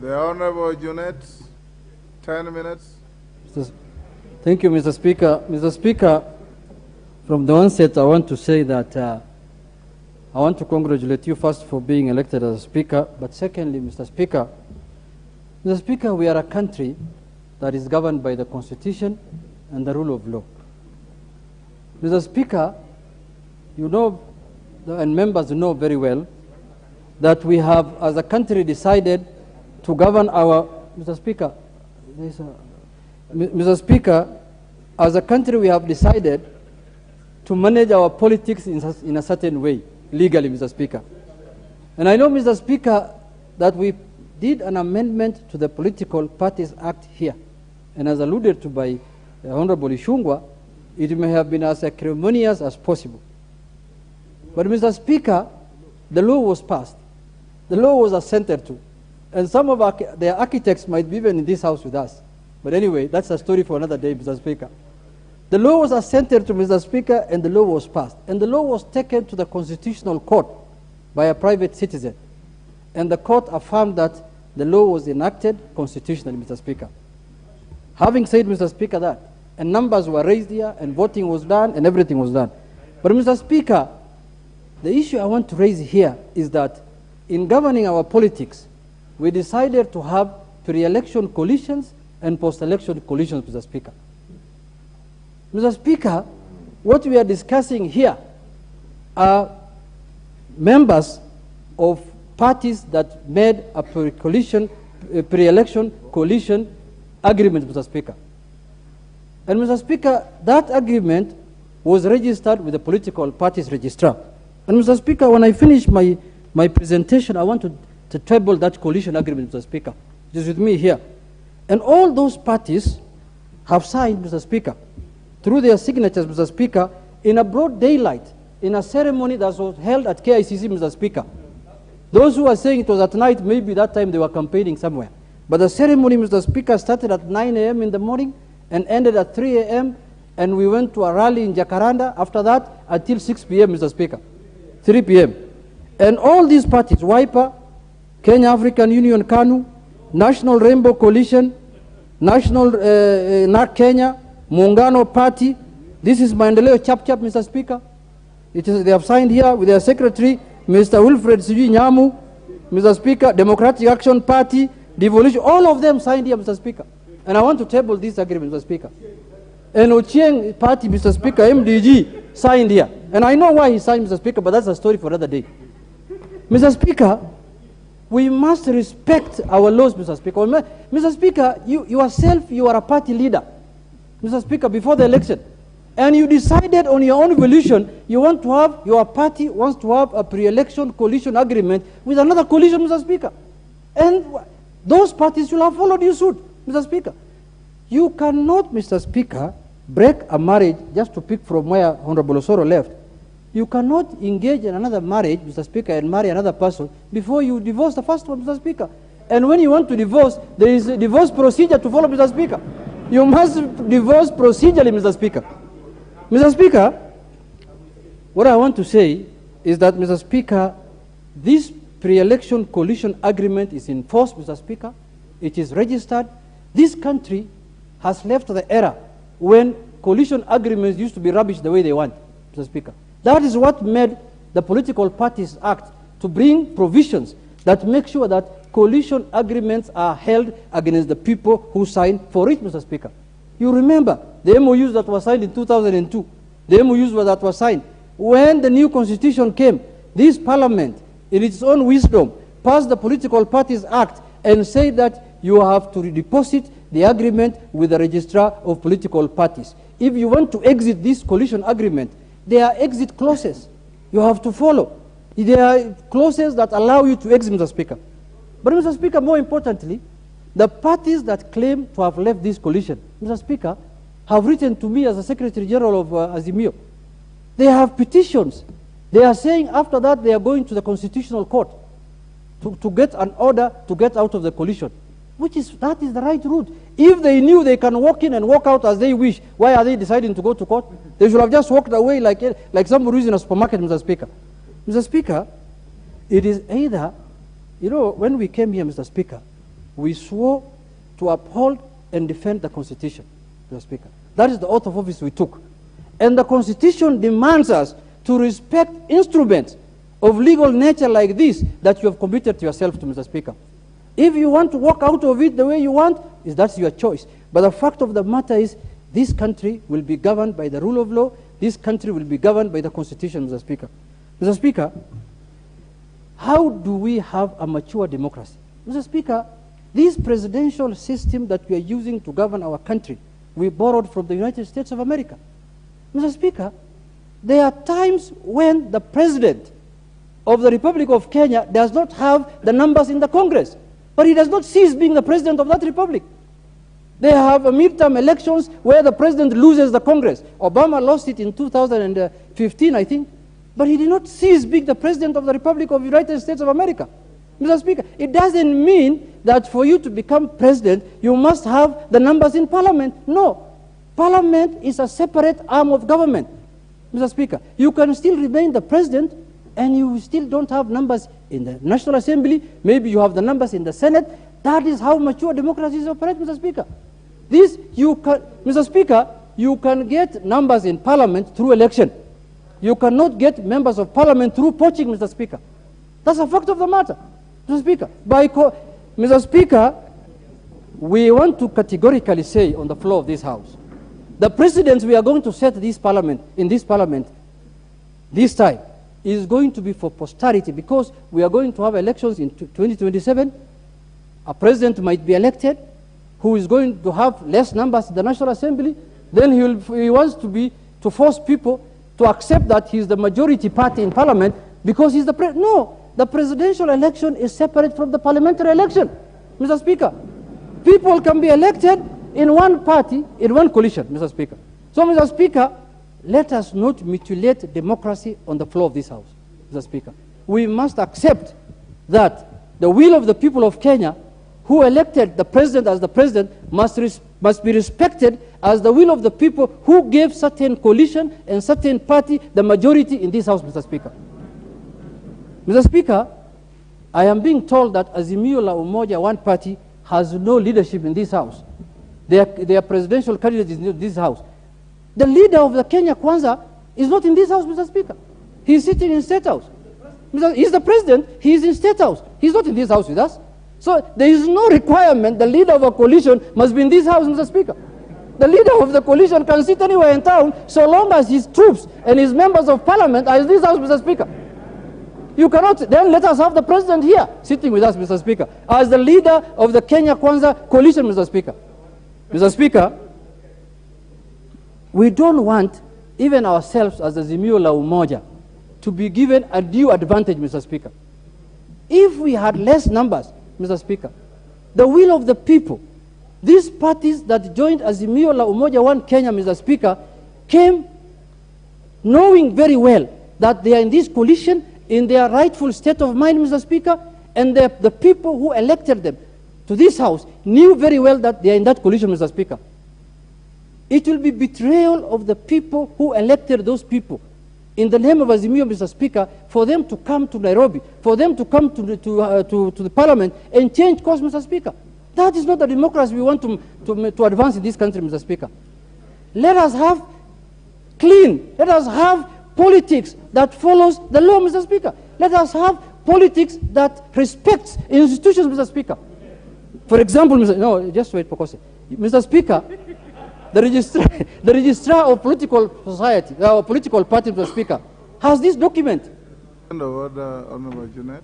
The Honorable Junet, 10 minutes. Thank you, Mr. Speaker. Mr. Speaker, from the onset, I want to say that I want to congratulate you first for being elected as a Speaker, but secondly, Mr. Speaker, we are a country that is governed by the Constitution and the rule of law. Mr. Speaker, you know, and members know very well, that we have, as a country, decided to govern our... Mr. Speaker, Mr. Speaker, as a country, we have decided to manage our politics in a certain way, legally, Mr. Speaker. And I know, Mr. Speaker, that we did an amendment to the Political Parties Act here. And as alluded to by Honorable Chungwa, it may have been as acrimonious as possible. But, Mr. Speaker, the law was passed. The law was assented to. And some of their architects might be even in this house with us. But anyway, that's a story for another day, Mr. Speaker. The law was assented to, Mr. Speaker, and the law was passed. And the law was taken to the Constitutional Court by a private citizen. And the court affirmed that the law was enacted constitutionally, Mr. Speaker. Having said, Mr. Speaker, that, and numbers were raised here, and voting was done, and everything was done. But, Mr. Speaker, the issue I want to raise here is that in governing our politics, we decided to have pre-election coalitions and post-election coalitions, Mr. Speaker. Mr. Speaker, what we are discussing here are members of parties that made a pre-election coalition agreement, Mr. Speaker. And, Mr. Speaker, that agreement was registered with the political parties registrar. And, Mr. Speaker, when I finish my presentation, I want to table that coalition agreement, Mr. Speaker. It is with me here. And all those parties have signed, Mr. Speaker, through their signatures, Mr. Speaker, in a broad daylight, in a ceremony that was held at KICC, Mr. Speaker. Those who are saying it was at night, maybe that time they were campaigning somewhere. But the ceremony, Mr. Speaker, started at 9 a.m. in the morning and ended at 3 a.m. And we went to a rally in Jacaranda after that until 6 p.m., Mr. Speaker, 3 p.m. And all these parties, WIPA, Kenya African Union, KANU, National Rainbow Coalition, National Kenya, Muungano Party, this is Maendeleo Chap, Mr. Speaker. They have signed here with their secretary, Mr. Wilfred Sijui Nyamu, Mr. Speaker, Democratic Action Party, Devolution, all of them signed here, Mr. Speaker. And I want to table this agreement, Mr. Speaker. And Ochieng Party, Mr. Speaker, MDG, signed here. And I know why he signed, Mr. Speaker, but that's a story for another day. Mr. Speaker, we must respect our laws, Mr. Speaker. Mr. Speaker, you yourself, you are a party leader, Mr. Speaker, before the election. And you decided on your own volition, you want to have, your party wants to have a pre-election coalition agreement with another coalition, Mr. Speaker. And those parties should have followed you suit, Mr. Speaker. You cannot, Mr. Speaker, break a marriage, just to pick from where Honorable Osoro left. You cannot engage in another marriage, Mr. Speaker, and marry another person before you divorce the first one, Mr. Speaker. And when you want to divorce, there is a divorce procedure to follow, Mr. Speaker. You must divorce procedurally, Mr. Speaker. Mr. Speaker, what I want to say is that, Mr. Speaker, this pre-election coalition agreement is in force, Mr. Speaker. It is registered. This country has left the era when coalition agreements used to be rubbish the way they want, Mr. Speaker. That is what made the Political Parties Act to bring provisions that make sure that coalition agreements are held against the people who signed for it, Mr. Speaker. You remember the MOUs that were signed in 2002, the MOUs that were signed. When the new constitution came, this parliament, in its own wisdom, passed the Political Parties Act and said that you have to deposit the agreement with the registrar of political parties. If you want to exit this coalition agreement, there are exit clauses you have to follow. There are clauses that allow you to exit, Mr. Speaker. But, Mr. Speaker, more importantly, the parties that claim to have left this coalition, Mr. Speaker, have written to me as the Secretary General of Azimio. They have petitions. They are saying after that they are going to the Constitutional Court to get an order to get out of the coalition. That is the right route. If they knew they can walk in and walk out as they wish, why are they deciding to go to court? They should have just walked away like somebody who is in a supermarket, Mr. Speaker. Mr. Speaker, it is either, when we came here, Mr. Speaker, we swore to uphold and defend the Constitution, Mr. Speaker. That is the oath of office we took. And the Constitution demands us to respect instruments of legal nature like this that you have committed yourself to, Mr. Speaker. If you want to walk out of it the way you want, that's your choice. But the fact of the matter is, this country will be governed by the rule of law. This country will be governed by the Constitution, Mr. Speaker. Mr. Speaker, how do we have a mature democracy? Mr. Speaker, this presidential system that we are using to govern our country, we borrowed from the United States of America. Mr. Speaker, there are times when the president of the Republic of Kenya does not have the numbers in the Congress, but he does not cease being the president of that republic. They have midterm elections where the president loses the Congress. Obama lost it in 2015, I think, but he did not cease being the president of the Republic of the United States of America. Mr. Speaker, it doesn't mean that for you to become president, you must have the numbers in Parliament. No. Parliament is a separate arm of government. Mr. Speaker, you can still remain the president and you still don't have numbers in the National Assembly. Maybe you have the numbers in the Senate. That is how mature democracies operate, Mr. Speaker. Mr. Speaker, you can get numbers in Parliament through election. You cannot get members of Parliament through poaching, Mr. Speaker. That's a fact of the matter, Mr. Speaker. Mr. Speaker, we want to categorically say on the floor of this House, the precedents we are going to set this Parliament, this time, is going to be for posterity, because we are going to have elections in 2027. A president might be elected who is going to have less numbers in the National Assembly. Then he wants to force people to accept that he is the majority party in Parliament because he's the president. No, the presidential election is separate from the parliamentary election, Mr. Speaker. People can be elected in one party, in one coalition, Mr. Speaker. So, Mr. Speaker, let us not mutilate democracy on the floor of this House, Mr. Speaker. We must accept that the will of the people of Kenya, who elected the president as the president, must be respected as the will of the people who gave certain coalition and certain party the majority in this House, Mr. Speaker. Mr. Speaker, I am being told that Azimio la Umoja, one party, has no leadership in this House. Their presidential candidate is in this House. The leader of the Kenya Kwanza is not in this House, Mr. Speaker. He is sitting in State House. He's the president, he is in State House. He's not in this House with us. So there is no requirement the leader of a coalition must be in this House, Mr. Speaker. The leader of the coalition can sit anywhere in town so long as his troops and his members of Parliament are in this House, Mr. Speaker. You cannot then let us have the president here sitting with us, Mr. Speaker, as the leader of the Kenya Kwanza coalition, Mr. Speaker. Mr. Speaker, we don't want even ourselves as the Azimio la Umoja to be given a due advantage, Mr. Speaker. If we had less numbers, Mr. Speaker, the will of the people, these parties that joined Azimio la Umoja One Kenya, Mr. Speaker, came knowing very well that they are in this coalition in their rightful state of mind, Mr. Speaker, and the people who elected them to this House knew very well that they are in that coalition, Mr. Speaker. It will be betrayal of the people who elected those people in the name of Azimio, Mr. Speaker, for them to come to Nairobi, for them to come to the Parliament and change course, Mr. Speaker. That is not the democracy we want to advance in this country, Mr. Speaker. Let us have let us have politics that follows the law, Mr. Speaker. Let us have politics that respects institutions, Mr. Speaker. For example, just wait, Mr. Speaker, the registrar of political society, political party, Mr. Speaker, has this document. Honorable Junet.